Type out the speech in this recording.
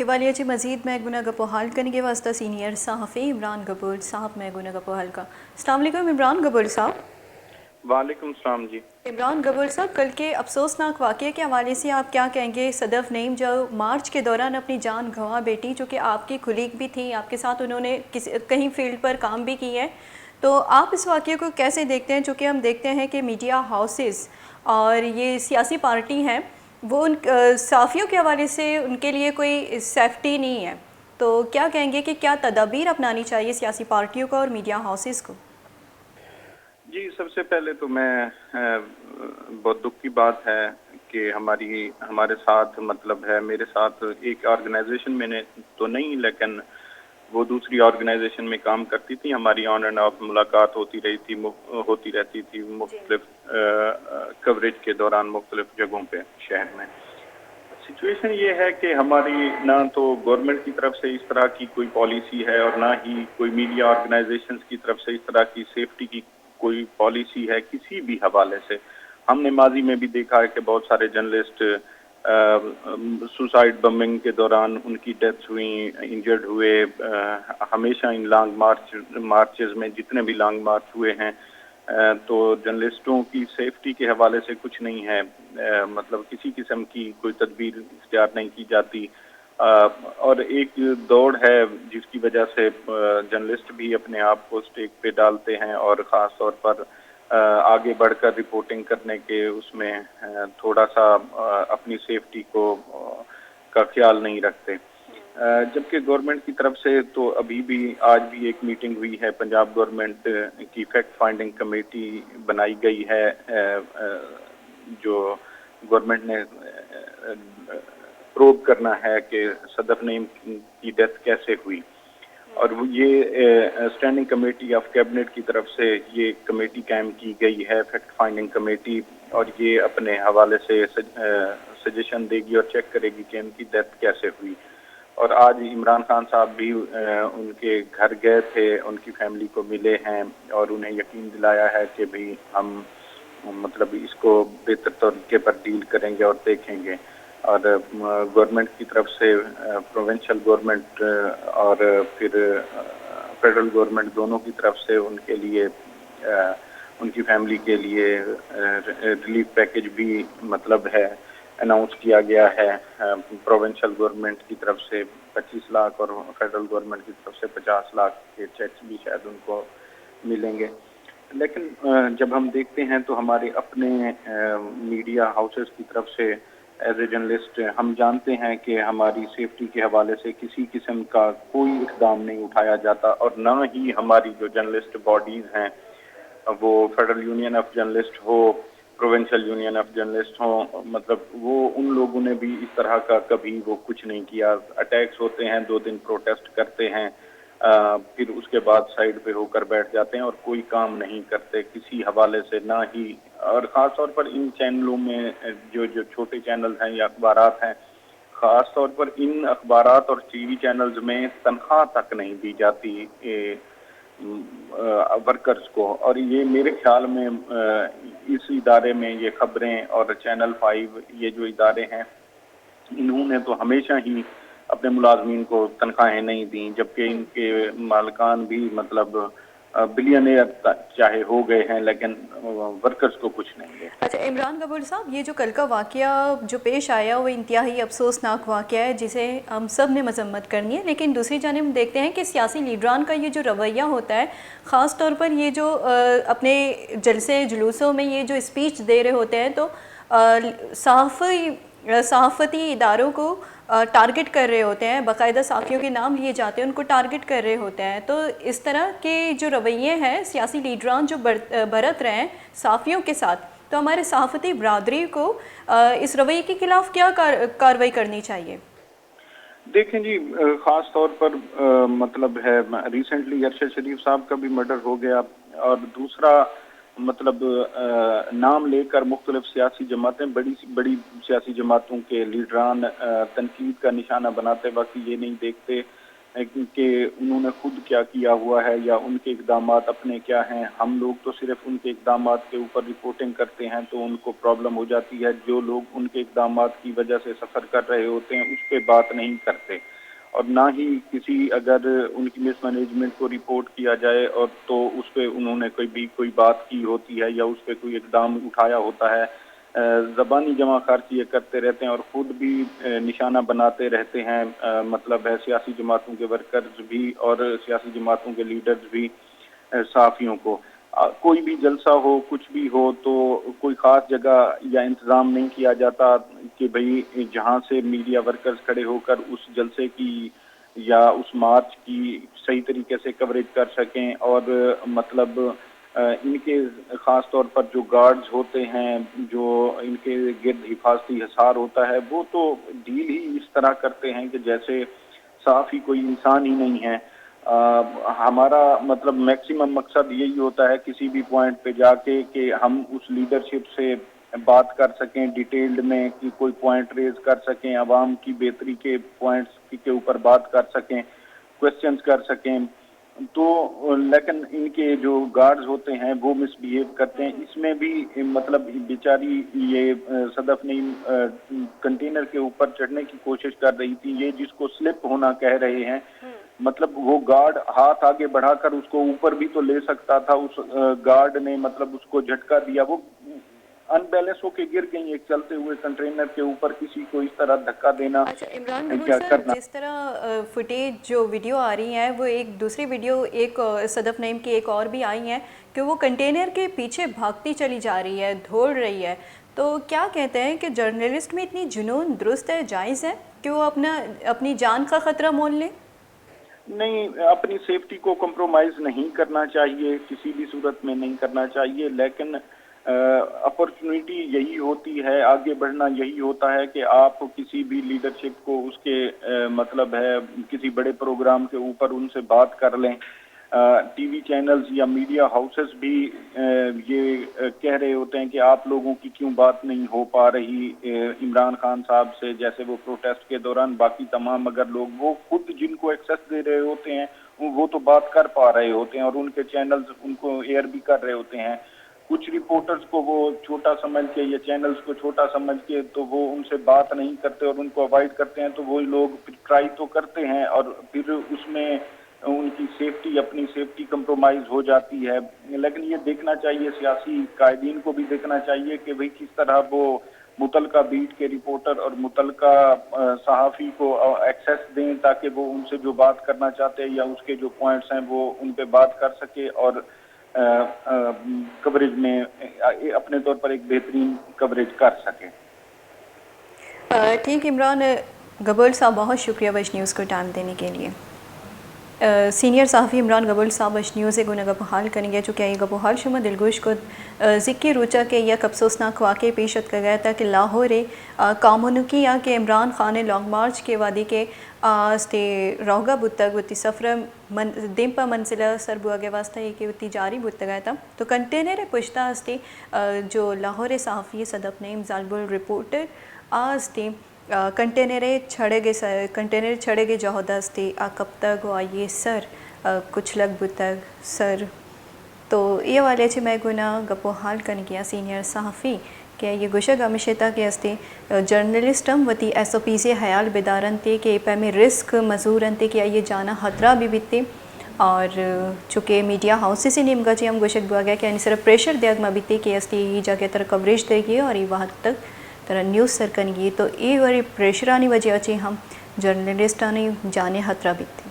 حوالیہ جی مزید میں گناہ گپو حال کرنے کے واسطہ سینئر صحافی عمران گبور صاحب میں گناہ گپو حال کا السلام علیکم عمران گبور صاحب۔ وعلیکم السلام جی۔ عمران گبور صاحب، کل کے افسوسناک واقعے کے حوالے سے آپ کیا کہیں گے؟ صدف نعیم جو مارچ کے دوران اپنی جان گنوا بیٹی، جو کہ آپ کی کلیگ بھی تھی، آپ کے ساتھ انہوں نے کہیں فیلڈ پر کام بھی کی ہے، تو آپ اس واقعے کو کیسے دیکھتے ہیں؟ چونکہ ہم دیکھتے ہیں کہ میڈیا ہاؤسز اور یہ سیاسی پارٹی ہیں، وہ ان صحافیوں کے حوالے سے ان کے لیے کوئی سیفٹی نہیں ہے، تو کیا کہیں گے کہ کیا تدابیر اپنانی چاہیے سیاسی پارٹیوں کو اور میڈیا ہاؤسز کو؟ جی، سب سے پہلے تو میں بہت دکھ کی بات ہے کہ ہمارے ساتھ مطلب ہے، میرے ساتھ ایک آرگنائزیشن میں نے تو نہیں، لیکن وہ دوسری آرگنائزیشن میں کام کرتی تھی، ہماری آن اینڈ آف ملاقات ہوتی رہتی تھی مختلف کوریج کے دوران مختلف جگہوں پہ شہر میں۔ سچویشن یہ ہے کہ ہماری نہ تو گورنمنٹ کی طرف سے اس طرح کی کوئی پالیسی ہے اور نہ ہی کوئی میڈیا آرگنائزیشنز کی طرف سے اس طرح کی سیفٹی کی کوئی پالیسی ہے کسی بھی حوالے سے۔ ہم نے ماضی میں بھی دیکھا ہے کہ بہت سارے جرنلسٹ سوسائڈ بمبنگ کے دوران ان کی ڈیتھ ہوئی، انجرڈ ہوئے۔ ہمیشہ ان لانگ مارچز میں جتنے بھی لانگ مارچ ہوئے ہیں تو جرنلسٹوں کی سیفٹی کے حوالے سے کچھ نہیں ہے، مطلب کسی قسم کی کوئی تدبیر اختیار نہیں کی جاتی، اور ایک دوڑ ہے جس کی وجہ سے جرنلسٹ بھی اپنے آپ کو اسٹیک پہ ڈالتے ہیں اور خاص طور پر آگے بڑھ کر رپورٹنگ کرنے کے اس میں تھوڑا سا اپنی سیفٹی کا خیال نہیں رکھتے، جبکہ گورنمنٹ کی طرف سے تو ابھی بھی آج بھی ایک میٹنگ ہوئی ہے، پنجاب گورنمنٹ کی فیکٹ فائنڈنگ کمیٹی بنائی گئی ہے، جو گورنمنٹ نے پروب کرنا ہے کہ صدف نعیم کی ڈیتھ کیسے ہوئی، اور یہ اسٹینڈنگ کمیٹی آف کیبنٹ کی طرف سے یہ کمیٹی قائم کی گئی ہے، فیکٹ فائنڈنگ کمیٹی، اور یہ اپنے حوالے سے سجیشن دے گی اور چیک کرے گی کہ ان کی ڈیتھ کیسے ہوئی۔ اور آج عمران خان صاحب بھی ان کے گھر گئے تھے، ان کی فیملی کو ملے ہیں اور انہیں یقین دلایا ہے کہ بھی ہم مطلب اس کو بہتر طریقے پر ڈیل کریں گے اور دیکھیں گے، اور گورنمنٹ کی طرف سے پروونشل گورنمنٹ اور پھر فیڈرل گورنمنٹ دونوں کی طرف سے ان کے لیے ان کی فیملی کے لیے ریلیف پیکج بھی مطلب ہے اناؤنس کیا گیا ہے، پروونشل گورنمنٹ کی طرف سے 25 لاکھ اور فیڈرل گورنمنٹ کی طرف سے 50 لاکھ کے چیکس بھی شاید ان کو ملیں گے۔ لیکن جب ہم دیکھتے ہیں تو ہمارے اپنے میڈیا ہاؤسز کی طرف سے ایز اے جرنلسٹ ہم جانتے ہیں کہ ہماری سیفٹی کے حوالے سے کسی قسم کا کوئی اقدام نہیں اٹھایا جاتا، اور نہ ہی ہماری جو جرنلسٹ باڈیز ہیں، وہ federal union of journalist who, provincial union of journalist ہوں، مطلب وہ ان لوگوں نے بھی اس طرح کا کبھی وہ کچھ نہیں کیا۔ اٹیکس ہوتے ہیں، 2 دن پروٹیسٹ کرتے ہیں، پھر اس کے بعد سائڈ پہ ہو کر بیٹھ جاتے ہیں اور کوئی کام نہیں کرتے کسی حوالے سے، نہ ہی، اور خاص طور پر ان چینلوں میں جو چھوٹے چینل ہیں یا اخبارات ہیں، خاص طور پر ان اخبارات اور ٹی وی چینلز میں تنخواہ تک نہیں دی جاتی ورکرز کو، اور یہ میرے خیال میں اس ادارے میں یہ خبریں اور چینل 5 یہ جو ادارے ہیں انہوں نے تو ہمیشہ ہی اپنے ملازمین کو تنخواہیں نہیں دیں، جبکہ ان کے مالکان بھی مطلب بلینئر چاہے ہو گئے ہیں لیکن ورکرز کو کچھ نہیں دے۔ اچھا عمران گبور صاحب، یہ جو کل کا واقعہ جو پیش آیا وہ انتہائی افسوسناک واقعہ ہے جسے ہم سب نے مذمت کرنی ہے، لیکن دوسری جانب ہم دیکھتے ہیں کہ سیاسی لیڈران کا یہ جو رویہ ہوتا ہے، خاص طور پر یہ جو اپنے جلسے جلوسوں میں یہ جو اسپیچ دے رہے ہوتے ہیں تو صحافتی اداروں کو ٹارگٹ کر رہے ہوتے ہیں، باقاعدہ صحافیوں کے نام لیے جاتے ہیں، ان کو ٹارگٹ کر رہے ہوتے ہیں، تو اس طرح کے جو رویے ہیں سیاسی لیڈران جو برت رہے ہیں صحافیوں کے ساتھ، تو ہمارے صحافتی برادری کو اس رویے کے خلاف کیا کارروائی کرنی چاہیے؟ دیکھیں جی، خاص طور پر مطلب ہے ریسنٹلی ارشد شریف صاحب کا بھی مرڈر ہو گیا، اور دوسرا مطلب نام لے کر مختلف سیاسی جماعتیں، بڑی سیاسی جماعتوں کے لیڈران تنقید کا نشانہ بناتے وقت یہ نہیں دیکھتے کہ انہوں نے خود کیا کیا ہوا ہے یا ان کے اقدامات اپنے کیا ہیں. ہم لوگ تو صرف ان کے اقدامات کے اوپر رپورٹنگ کرتے ہیں تو ان کو پرابلم ہو جاتی ہے. جو لوگ ان کے اقدامات کی وجہ سے سفر کر رہے ہوتے ہیں اس پہ بات نہیں کرتے, اور نہ ہی کسی اگر ان کی مس مینجمنٹ کو رپورٹ کیا جائے اور تو اس پہ انہوں نے کوئی بات کی ہوتی ہے یا اس پہ کوئی اقدام اٹھایا ہوتا ہے. زبانی جمع خرچ یہ کرتے رہتے ہیں اور خود بھی نشانہ بناتے رہتے ہیں. مطلب ہے سیاسی جماعتوں کے ورکرز بھی اور سیاسی جماعتوں کے لیڈرز بھی صحافیوں کو. کوئی بھی جلسہ ہو کچھ بھی ہو تو کوئی خاص جگہ یا انتظام نہیں کیا جاتا کہ بھئی جہاں سے میڈیا ورکرز کھڑے ہو کر اس جلسے کی یا اس مارچ کی صحیح طریقے سے کوریج کر سکیں. اور مطلب ان کے خاص طور پر جو گارڈز ہوتے ہیں, جو ان کے گرد حفاظتی حصار ہوتا ہے, وہ تو ڈیل ہی اس طرح کرتے ہیں کہ جیسے صحافی کوئی انسان ہی نہیں ہے. ہمارا مطلب میکسیمم مقصد یہی ہوتا ہے کسی بھی پوائنٹ پہ جا کے کہ ہم اس لیڈرشپ سے بات کر سکیں ڈیٹیلڈ میں, کہ کوئی پوائنٹ ریز کر سکیں, عوام کی بہتری کے پوائنٹس کے اوپر بات کر سکیں, کوسچنز کر سکیں. تو لیکن ان کے جو گارڈز ہوتے ہیں وہ مس بیہیو کرتے ہیں. اس میں بھی مطلب بیچاری یہ صدف نعیم کنٹینر کے اوپر چڑھنے کی کوشش کر رہی تھی, یہ جس کو سلپ ہونا کہہ رہے ہیں, مطلب وہ گارڈ ہاتھ آگے بڑھا کر اس کو اوپر بھی تو لے سکتا تھا. اس گارڈ نے مطلب اس کو جھٹکا دیا, وہ ان بیلنس ہو کے گر گئی ایک چلتے ہوئے کنٹینر کے اوپر. کسی کو اس طرح دھکا دینا اچھا عمران گبر کیا سر, کرنا. جس طرح فوٹیج جو ویڈیو آ رہی ہیں وہ ایک دوسری ویڈیو ایک صدف نعیم کی ایک اور بھی آئی ہیں کہ وہ کنٹینر کے پیچھے بھاگتی چلی جا رہی ہے, دوڑ رہی ہے. تو کیا کہتے ہیں کہ جرنلسٹ میں اتنی جنون درست ہے, جائز ہے کہ وہ اپنی جان کا خطرہ مول لیں؟ نہیں, اپنی سیفٹی کو کمپرومائز نہیں کرنا چاہیے, کسی بھی صورت میں نہیں کرنا چاہیے. لیکن اپرچونٹی یہی ہوتی ہے, آگے بڑھنا یہی ہوتا ہے کہ آپ کسی بھی لیڈرشپ کو اس کے مطلب ہے کسی بڑے پروگرام کے اوپر ان سے بات کر لیں. ٹی وی چینلز یا میڈیا ہاؤسز بھی یہ کہہ رہے ہوتے ہیں کہ آپ لوگوں کی کیوں بات نہیں ہو پا رہی عمران خان صاحب سے, جیسے وہ پروٹیسٹ کے دوران باقی تمام اگر لوگ وہ خود جن کو ایکسیس دے رہے ہوتے ہیں وہ تو بات کر پا رہے ہوتے ہیں اور ان کے چینلز ان کو ایئر بھی کر رہے ہوتے ہیں. کچھ رپورٹرز کو وہ چھوٹا سمجھ کے یا چینلز کو چھوٹا سمجھ کے تو وہ ان سے بات نہیں کرتے اور ان کو اوائڈ کرتے ہیں. تو وہ لوگ پھر ٹرائی تو کرتے ہیں اور پھر اس میں ان کی سیفٹی اپنی سیفٹی کمپرومائز ہو جاتی ہے. لیکن یہ دیکھنا چاہیے, سیاسی قائدین کو بھی دیکھنا چاہیے کہ بھئی کس طرح وہ متعلقہ بیٹ کے رپورٹر اور متعلقہ صحافی کو ایکسیس دیں تاکہ وہ ان سے جو بات کرنا چاہتے ہیں یا اس کے جو پوائنٹس ہیں وہ ان پہ بات کر سکے اور کوریج میں اپنے طور پر ایک بہترین کوریج کر سکے. ٹھیک عمران گبر صاحب, بہت شکریہ ویج نیوز کو ٹائم دینے کے لیے. سینئر صحافی عمران گبر صاحب ویج نیوز سے گناہ گپحال کریں گے, چونکہ یہ گپحال شما دلگوش کو ذکی روچا کے یک افسوسناک واقع پیشت کر گیا تھا کہ لاہور کامونکی یا کہ عمران خان لانگ مارچ کے وادی کے آستے روگا بتگ وتی سفر دیمپا منزلہ سر بوا کے واسطہ یہ کہ وتی جاری بت گیا تھا. تو کنٹینر پشتہ آستے جو لاہور صحافی صدف نعیم زالبل رپورٹر آستے کنٹینر چھڑے گے جہودہ استے آ کب تک و آئیے سر کچھ لگ بتگ سر. تو یہ والے چھے میں گناہ گپو حال کن کیا سینئر صحافی کہ یہ گوشگ ہمیشہ کہ استے جرنلسٹم وتی ایس او پی سے حیال بیدارن تے کہ پہمیں رسک مزورن تے کہ یہ جانا خطرہ بھی بیتے. اور چونکہ میڈیا ہاؤسز سے نیم گا جی ہم گوشک بوا گیا کہ یعنی صرف پریشر دیا گا بیتے کہ استے یہ جا کے طرح کوریج دے گی اور یہ وقت تک طرح نیوز سر کن گی. تو یہ وری پریشرانی وجہ اچھی ہم جرنلسٹانی جانے خطرہ بیتے.